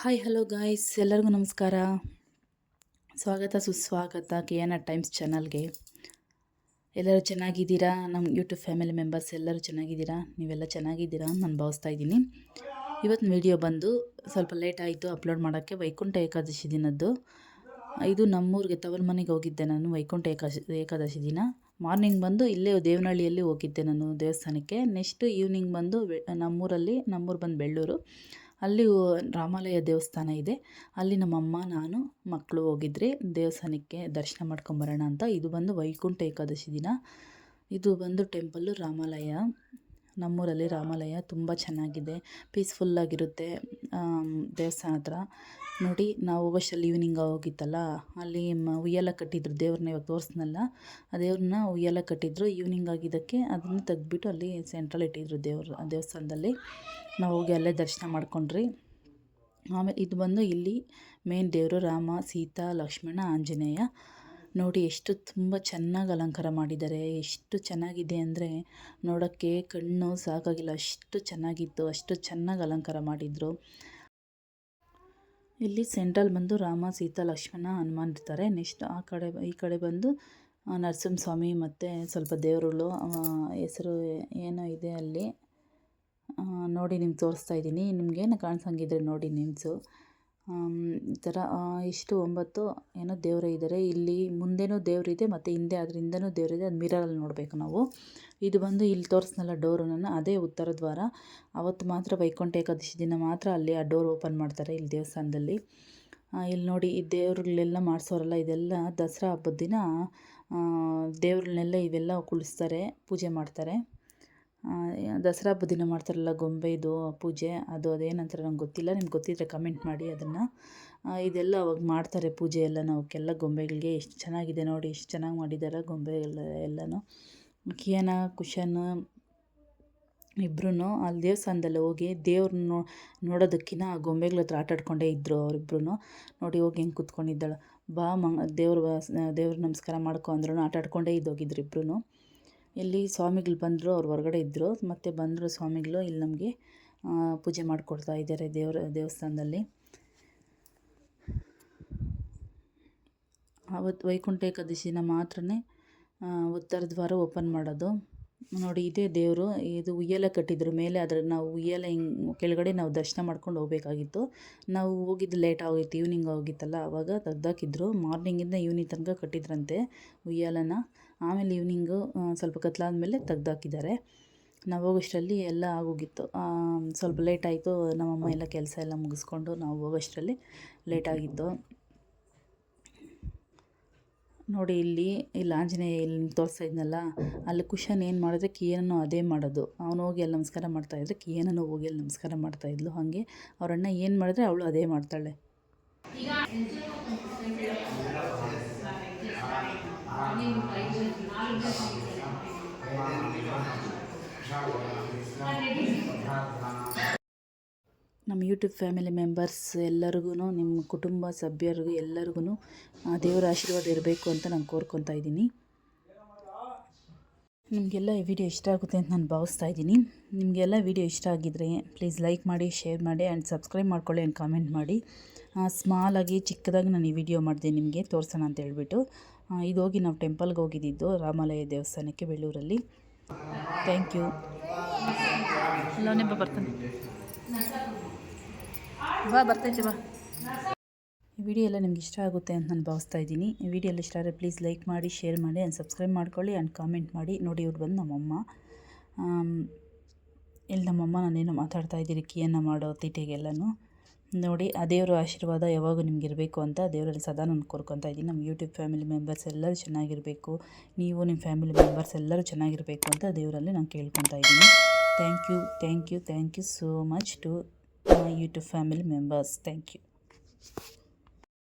Hi hello guys, ಎಲ್ಲರಿಗೂ ನಮಸ್ಕಾರ. ಸ್ವಾಗತ ಸುಸ್ವಾಗತ KNR ಟೈಮ್ಸ್ ಚಾನಲ್ಗೆ. ಎಲ್ಲರೂ ಚೆನ್ನಾಗಿದ್ದೀರಾ? ನಮ್ಮ ಯೂಟ್ಯೂಬ್ ಫ್ಯಾಮಿಲಿ ಮೆಂಬರ್ಸ್ ಎಲ್ಲರೂ ಚೆನ್ನಾಗಿದ್ದೀರಾ? ನೀವೆಲ್ಲ ಚೆನ್ನಾಗಿದ್ದೀರಾ ನಾನು ಭಾವಿಸ್ತಾ ಇದ್ದೀನಿ. ಇವತ್ತಿನ ವಿಡಿಯೋ ಬಂದು ಸ್ವಲ್ಪ ಲೇಟ್ ಆಯಿತು ಅಪ್ಲೋಡ್ ಮಾಡೋಕ್ಕೆ. ವೈಕುಂಠ ಏಕಾದಶಿ ದಿನದ್ದು ಇದು. ನಮ್ಮೂರಿಗೆ ತವರು ಮನೆಗೆ ಹೋಗಿದ್ದೆ ನಾನು ವೈಕುಂಠ ಏಕಾದಶಿ ದಿನ. ಮಾರ್ನಿಂಗ್ ಬಂದು ಇಲ್ಲೇ ದೇವನಹಳ್ಳಿಯಲ್ಲಿ ಹೋಗಿದ್ದೆ ನಾನು ದೇವಸ್ಥಾನಕ್ಕೆ. ನೆಕ್ಸ್ಟು ಈವ್ನಿಂಗ್ ಬಂದು ನಮ್ಮೂರು ಬಂದು ಬೆಳ್ಳೂರು, ಅಲ್ಲಿ ರಾಮಾಲಯ ದೇವಸ್ಥಾನ ಇದೆ. ಅಲ್ಲಿ ನಮ್ಮಮ್ಮ ನಾನು ಮಕ್ಕಳು ಹೋಗಿದ್ರಿ ದೇವಸ್ಥಾನಕ್ಕೆ ದರ್ಶನ ಮಾಡ್ಕೊಂಬರೋಣ ಅಂತ. ಇದು ಬಂದು ವೈಕುಂಠ ಏಕಾದಶಿ ದಿನ. ಇದು ಬಂದು ಟೆಂಪಲ್ಲು ರಾಮಾಲಯ. ನಮ್ಮೂರಲ್ಲಿ ರಾಮಾಲಯ ತುಂಬ ಚೆನ್ನಾಗಿದೆ, ಪೀಸ್ಫುಲ್ಲಾಗಿರುತ್ತೆ ದೇವಸ್ಥಾನ ಹತ್ರ. ನೋಡಿ, ನಾವು ಹೋಗೋಷ್ಟರಲ್ಲಿ ಈವ್ನಿಂಗ್ ಹೋಗಿತ್ತಲ್ಲ, ಅಲ್ಲಿ ಉಯ್ಯಾಲ ಕಟ್ಟಿದ್ರು ದೇವ್ರನ್ನ. ಇವಾಗ ತೋರಿಸ್ನಲ್ಲ, ಆ ದೇವ್ರನ್ನ ಉಯ್ಯಾಲ ಕಟ್ಟಿದ್ರು. ಈವ್ನಿಂಗ್ ಆಗಿದ್ದಕ್ಕೆ ಅದನ್ನು ತೆಗೆದ್ಬಿಟ್ಟು ಅಲ್ಲಿ ಸೆಂಟ್ರಲ್ಲಿ ಇಟ್ಟಿದ್ರು ದೇವಸ್ಥಾನದಲ್ಲಿ. ನಾವು ಹೋಗಿ ಅಲ್ಲೇ ದರ್ಶನ ಮಾಡ್ಕೊಂಡ್ರಿ. ಆಮೇಲೆ ಇದು ಬಂದು ಇಲ್ಲಿ ಮೇನ್ ದೇವರು ರಾಮ, ಸೀತಾ, ಲಕ್ಷ್ಮಣ, ಆಂಜನೇಯ. ನೋಡಿ ಎಷ್ಟು ತುಂಬ ಚೆನ್ನಾಗಿ ಅಲಂಕಾರ ಮಾಡಿದ್ದಾರೆ. ಎಷ್ಟು ಚೆನ್ನಾಗಿದೆ ಅಂದರೆ ನೋಡೋಕ್ಕೆ ಕಣ್ಣು ಸಾಕಾಗಿಲ್ಲ, ಅಷ್ಟು ಚೆನ್ನಾಗಿತ್ತು. ಅಷ್ಟು ಚೆನ್ನಾಗಿ ಅಲಂಕಾರ ಮಾಡಿದರು. ಇಲ್ಲಿ ಸೆಂಟ್ರಲ್ ಬಂದು ರಾಮ, ಸೀತಾ, ಲಕ್ಷ್ಮಣ, ಹನುಮಾನ್ ಇರ್ತಾರೆ. ನೆಕ್ಸ್ಟ್ ಈ ಕಡೆ ಬಂದು ನರಸಿಂಹಸ್ವಾಮಿ ಮತ್ತು ಸ್ವಲ್ಪ ದೇವರುಗಳು ಹೆಸರು ಏನೋ ಇದೆ ಅಲ್ಲಿ. ನೋಡಿ ನಿಮ್ಗೆ ತೋರಿಸ್ತಾ ಇದ್ದೀನಿ. ನಿಮಗೇನು ಕಾಣಿಸಂಗಿದ್ರೆ ನೋಡಿ ನೇಮ್ಸು. ಈ ಥರ ಇಷ್ಟು 9 ಏನೋ ದೇವರು ಇದ್ದಾರೆ. ಇಲ್ಲಿ ಮುಂದೆನೂ ದೇವರಿದೆ ಮತ್ತು ಹಿಂದೆ ಅದರಿಂದನೂ ದೇವರಿದೆ. ಅದು ಮಿರರಲ್ಲಿ ನೋಡಬೇಕು ನಾವು. ಇದು ಬಂದು ಇಲ್ಲಿ ತೋರಿಸ್ನಲ್ಲ ಡೋರನ್ನು, ಅದೇ ಉತ್ತರ ದ್ವಾರ. ಅವತ್ತು ಮಾತ್ರ ವೈಕುಂಠ ಏಕಾದಶಿ ದಿನ ಮಾತ್ರ ಅಲ್ಲಿ ಆ ಡೋರ್ ಓಪನ್ ಮಾಡ್ತಾರೆ ಇಲ್ಲಿ ದೇವಸ್ಥಾನದಲ್ಲಿ. ಇಲ್ಲಿ ನೋಡಿ, ಈ ದೇವ್ರುಗಳೆಲ್ಲ ಮಾಡಿಸೋರಲ್ಲ, ಇದೆಲ್ಲ ದಸರಾ ಹಬ್ಬದ ದಿನ ದೇವ್ರನ್ನೆಲ್ಲ ಇವೆಲ್ಲ ಕುಳಿಸ್ತಾರೆ, ಪೂಜೆ ಮಾಡ್ತಾರೆ. ದಸರಾ ಹಬ್ಬದ ದಿನ ಮಾಡ್ತಾರಲ್ಲ ಗೊಂಬೆದು ಪೂಜೆ, ಅದೇನಂತಾರೆ ನಂಗೆ ಗೊತ್ತಿಲ್ಲ. ನಿಮ್ಗೆ ಗೊತ್ತಿದ್ದರೆ ಕಮೆಂಟ್ ಮಾಡಿ ಅದನ್ನು. ಇದೆಲ್ಲ ಅವಾಗ ಮಾಡ್ತಾರೆ ಪೂಜೆ ಎಲ್ಲ. ಅವಕ್ಕೆಲ್ಲ ಗೊಂಬೆಗಳಿಗೆ ಎಷ್ಟು ಚೆನ್ನಾಗಿದೆ ನೋಡಿ, ಎಷ್ಟು ಚೆನ್ನಾಗಿ ಮಾಡಿದ್ದಾರೆ ಗೊಂಬೆಗಳ ಎಲ್ಲನೂ. ಕಿಯಾನ, ಕುಶನ್ ಇಬ್ಬರೂ ಅಲ್ಲಿ ದೇವಸ್ಥಾನದಲ್ಲಿ ಹೋಗಿ ದೇವ್ರನ್ನ ನೋಡೋದಕ್ಕಿಂತ ಆ ಗೊಂಬೆಗಳ ಹತ್ರ ಆಟಾಡ್ಕೊಂಡೇ ಇದ್ದರು ಅವರಿಬ್ರು. ನೋಡಿ ಹೋಗಿ ಹೆಂಗೆ ಕೂತ್ಕೊಂಡಿದ್ದಾಳೆ. ಬಾ ದೇವ್ರ ನಮಸ್ಕಾರ ಮಾಡ್ಕೊ ಅಂದ್ರೂ ಆಟಾಡ್ಕೊಂಡೇ ಇದ್ದೋಗಿದ್ರು ಇಬ್ಬರೂ. ಇಲ್ಲಿ ಸ್ವಾಮಿಗಳು ಬಂದರು, ಅವ್ರು ಹೊರಗಡೆ ಇದ್ದರು. ಮತ್ತು ಬಂದರು ಸ್ವಾಮಿಗಳು ಇಲ್ಲಿ ನಮಗೆ ಪೂಜೆ ಮಾಡಿಕೊಡ್ತಾ ಇದ್ದಾರೆ ದೇವಸ್ಥಾನದಲ್ಲಿ. ಆವತ್ತು ವೈಕುಂಠ ಏಕಾದಶಿನ ಮಾತ್ರ ಉತ್ತರ ದ್ವಾರ ಓಪನ್ ಮಾಡೋದು. ನೋಡಿ, ಇದೇ ದೇವರು. ಇದು ಉಯ್ಯಾಲೆ ಕಟ್ಟಿದ್ರು ಮೇಲೆ. ನಾವು ಉಯ್ಯಾಲೆ ಕೆಳಗಡೆ ನಾವು ದರ್ಶನ ಮಾಡ್ಕೊಂಡು ಹೋಗಬೇಕಾಗಿತ್ತು. ನಾವು ಹೋಗಿದ್ದು ಲೇಟ್ ಆಗೋಗಿತ್ತು, ಈವ್ನಿಂಗ್ ಹೋಗಿತ್ತಲ್ಲ, ಆವಾಗ ತೆಗ್ದಾಕಿದ್ರು. ಮಾರ್ನಿಂಗಿಂದ ಈವ್ನಿಂಗ್ ತನಕ ಕಟ್ಟಿದ್ರಂತೆ ಉಯ್ಯಾಲನ. ಆಮೇಲೆ ಈವ್ನಿಂಗು ಸ್ವಲ್ಪ ಕತ್ಲಾದ್ಮೇಲೆ ತೆಗ್ದಾಕಿದ್ದಾರೆ. ನಾವು ಹೋಗೋಷ್ಟರಲ್ಲಿ ಎಲ್ಲ ಆಗೋಗಿತ್ತು. ಸ್ವಲ್ಪ ಲೇಟ್ ಆಯಿತು. ನಮ್ಮಮ್ಮ ಎಲ್ಲ ಕೆಲಸ ಎಲ್ಲ ಮುಗಿಸ್ಕೊಂಡು ನಾವು ಹೋಗೋಷ್ಟರಲ್ಲಿ ಲೇಟಾಗಿತ್ತು. ನೋಡಿ, ಇಲ್ಲಿ ಆಂಜನೇಯ ಇಲ್ಲಿ ತೋರಿಸ್ತಾ ಇದ್ನಲ್ಲ, ಅಲ್ಲಿ ಕುಶನ್ ಏನು ಮಾಡಿದ್ರೆ ಕಿಯನೂ ಅದೇ ಮಾಡೋದು. ಅವನು ಹೋಗಿ ಅಲ್ಲಿ ನಮಸ್ಕಾರ ಮಾಡ್ತಾಯಿದ್ರೆ ಕಿಯನೂ ಹೋಗಿ ಅಲ್ಲಿ ನಮಸ್ಕಾರ ಮಾಡ್ತಾಯಿದ್ಲು. ಹಾಗೆ ಅವರಣ್ಣ ಏನು ಮಾಡಿದ್ರೆ ಅವಳು ಅದೇ ಮಾಡ್ತಾಳೆ. ನಮ್ಮ ಯೂಟ್ಯೂಬ್ ಫ್ಯಾಮಿಲಿ ಮೆಂಬರ್ಸ್ ಎಲ್ಲರಿಗೂ, ನಿಮ್ಮ ಕುಟುಂಬ ಸಭ್ಯರಿಗೂ ಎಲ್ಲರಿಗೂ ದೇವರ ಆಶೀರ್ವಾದ ಇರಬೇಕು ಅಂತ ನಾನು ಕೋರ್ಕೊತಾ ಇದ್ದೀನಿ. ನಿಮಗೆಲ್ಲ ಈ ವಿಡಿಯೋ ಇಷ್ಟ ಆಗುತ್ತೆ ಅಂತ ನಾನು ಭಾವಿಸ್ತಾ ಇದ್ದೀನಿ. ನಿಮಗೆಲ್ಲ ವಿಡಿಯೋ ಇಷ್ಟ ಆಗಿದ್ದರೆ ಪ್ಲೀಸ್ ಲೈಕ್ ಮಾಡಿ, ಶೇರ್ ಮಾಡಿ ಆ್ಯಂಡ್ ಸಬ್ಸ್ಕ್ರೈಬ್ ಮಾಡ್ಕೊಳ್ಳಿ ಆ್ಯಂಡ್ ಕಾಮೆಂಟ್ ಮಾಡಿ. ಸ್ಮಾಲಾಗಿ ಚಿಕ್ಕದಾಗಿ ನಾನು ಈ ವಿಡಿಯೋ ಮಾಡಿದೆ ನಿಮಗೆ ತೋರಿಸೋಣ ಅಂತ ಹೇಳ್ಬಿಟ್ಟು. ಇದು ಹೋಗಿ ನಾವು ಟೆಂಪಲ್ಗೆ ಹೋಗಿದ್ದಿದ್ದು ರಾಮಾಲಯ ದೇವಸ್ಥಾನಕ್ಕೆ ಬೆಳ್ಳೂರಲ್ಲಿ. Thank you. ಬರ್ತಾನೆ ಬರ್ತೈತೆ ಬಾ. ಈ ವಿಡಿಯೋ ಎಲ್ಲ ನಿಮ್ಗೆ ಇಷ್ಟ ಆಗುತ್ತೆ ಅಂತ ನಾನು ಭಾವಿಸ್ತಾ ಇದ್ದೀನಿ. ಈ ವಿಡಿಯೋ ಎಲ್ಲ ಇಷ್ಟ ಆದರೆ ಪ್ಲೀಸ್ ಲೈಕ್ ಮಾಡಿ, ಶೇರ್ ಮಾಡಿ ಆ್ಯಂಡ್ ಸಬ್ಸ್ಕ್ರೈಬ್ ಮಾಡ್ಕೊಳ್ಳಿ ಆ್ಯಂಡ್ ಕಾಮೆಂಟ್ ಮಾಡಿ. ನೋಡಿ, ಇವ್ರು ಬಂದು ನಮ್ಮಮ್ಮ. ಇಲ್ಲಿ ನಮ್ಮಮ್ಮ ನಾನೇನೋ ಮಾತಾಡ್ತಾ ಇದ್ದೀರಿ ಕೀಯನ್ನು ಮಾಡೋ ತೀಟೆಗೆಲ್ಲನೂ. ನೋಡಿ, ಆ ದೇವರ ಆಶೀರ್ವಾದ ಯಾವಾಗೂ ನಿಮ್ಗೆ ಇರಬೇಕು ಅಂತ ದೇವರಲ್ಲಿ ಸದಾ ನಾನು ಕೋರ್ಕೊತಾ ಇದ್ದೀನಿ. ನಮ್ಮ ಯೂಟ್ಯೂಬ್ ಫ್ಯಾಮಿಲಿ ಮೆಂಬರ್ಸ್ ಎಲ್ಲರೂ ಚೆನ್ನಾಗಿರಬೇಕು, ನೀವು ನಿಮ್ಮ ಫ್ಯಾಮಿಲಿ ಮೆಂಬರ್ಸ್ ಎಲ್ಲರೂ ಚೆನ್ನಾಗಿರಬೇಕು ಅಂತ ದೇವರಲ್ಲಿ ನಾನು ಕೇಳ್ಕೊತಾ ಇದ್ದೀನಿ. Thank you so much to my YouTube family members. Thank you.